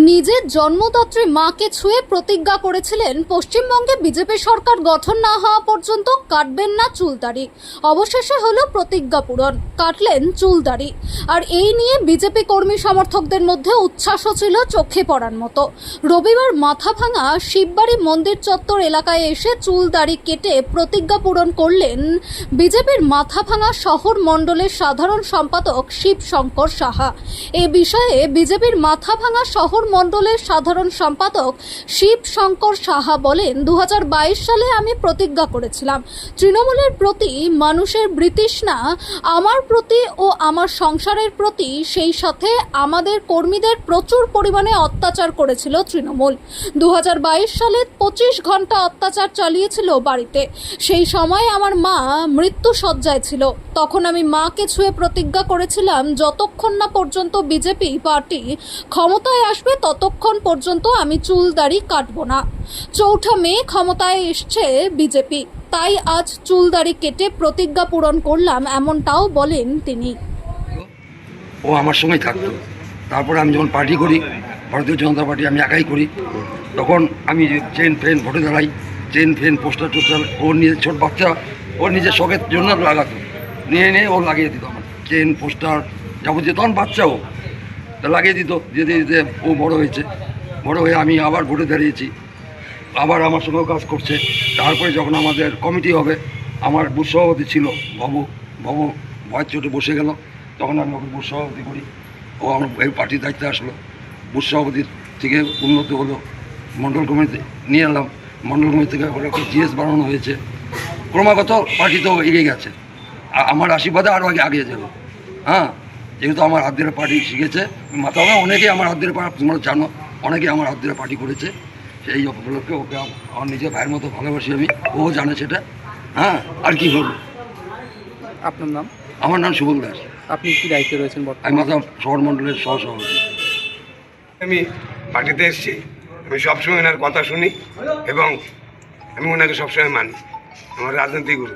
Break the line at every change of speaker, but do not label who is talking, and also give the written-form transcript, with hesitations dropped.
নিজের জন্মদাত্রী মাকে ছুঁয়ে প্রতিজ্ঞা করেছিলেন পশ্চিমবঙ্গে বিজেপি সরকার গঠন না হওয়া পর্যন্ত কাটবেন না চুলদাড়ি। অবশেষে হলো প্রতিজ্ঞা পূরণ, কাটলেন চুলদাড়ি। আর এই নিয়ে বিজেপি কর্মী সমর্থকদের মধ্যে উচ্ছ্বাসও ছিল চোখে পড়ার মতো। রবিবার মাথাভাঙা শিববাড়ি মন্দির চত্বর এলাকায় এসে চুলদাড়ি কেটে প্রতিজ্ঞা পূরণ করলেন বিজেপির মাথাভাঙা শহর মণ্ডলের সাধারণ সম্পাদক শিবশঙ্কর সাহা। এ বিষয়ে বিজেপির মাথাভাঙা শহর মণ্ডলের সাধারণ সম্পাদক শিবশঙ্কর সাহা বলেন, 2022 সালে আমি প্রতিজ্ঞা করেছিলাম তৃণমূলের প্রতি মানুষের বিতৃষ্ণা আমার প্রতি ও আমার সংসারের প্রতি, সেই সাথে আমাদের কর্মীদের প্রচুর পরিমাণে অত্যাচার করেছিল তৃণমূল। 2022 সালে 25 ঘন্টা অত্যাচার চালিয়েছিল বাড়িতে। সেই সময় আমার মা মৃত্যু শয্যায় ছিল। তখন আমি মাকে ছুঁয়ে প্রতিজ্ঞা করেছিলাম যতক্ষণ না পর্যন্ত বিজেপি পার্টি ক্ষমতায় আসবে ততক্ষণ পর্যন্ত আমি চুল দাড়ি কাটবো না। 4 মে ক্ষমতায় এসছে বিজেপি, তাই আজ চুল দাড়ি কেটে প্রতিজ্ঞা পূরণ করলাম, এমনটাও বলেন তিনি।
ও আমার সঙ্গেই থাকতো। তারপরে আমি যখন পার্টি করি, ভারতীয় জনতা পার্টি আমি একাই করি, তখন আমি চেন ফ্রেন ভোটে দাঁড়াই, চেন ফ্রেন পোস্টার টোস্টার ওর নিজের ছোট বাচ্চা ওর নিজের শখের জন্য লাগাতো, নিয়ে ও লাগিয়ে দিত আমার চেন পোস্টার যাবতীয়। তখন বাচ্চাও তা লাগিয়ে দিত, দিতে দিতে ও বড় হয়েছে। বড় হয়ে আমি আবার ভোটে দাঁড়িয়েছি, আবার আমার সঙ্গেও কাজ করছে। তারপরে যখন আমাদের কমিটি হবে, আমার বুথ সভাপতি ছিল বাবু ভয়ের চোটে বসে গেল, তখন আমি ওকে বুথ সভাপতি করি। ও আমার এই পার্টির দায়িত্বে আসলো, বুথ সভাপতির থেকে উন্নত হলো, মণ্ডল কমিটিতে নিয়ে এলাম, মণ্ডল কমিটি থেকে ওটাকে জিএস বানানো হয়েছে। ক্রমাগত পার্টি তো এগিয়ে গেছে, আমার আশীর্বাদে আরও আগে যাবে। হ্যাঁ, যেহেতু আমার হাত ধরে পার্টি শিখেছে, মাথা হবে অনেকেই আমার হাত ধরে তোমরা জানো, অনেকেই আমার হাত ধরে পার্টি করেছে। সেই উপলক্ষে ওকে আমার নিজের ভাইয়ের মতো ভালোবাসি আমি, ও জানে সেটা। হ্যাঁ, আর কি বলবো।
আপনার নাম?
আমার নাম সুবল দাস।
আপনি কি দায়িত্বে রয়েছেন
আমি
বর্তমানে?
মাথা শহর মণ্ডলের সহসভাপতি।
আমি পার্টিতে এসেছি, আমি সবসময় ওনার কথা শুনি এবং আমি ওনাকে সবসময় মানি, আমার রাজনৈতিক গুরু।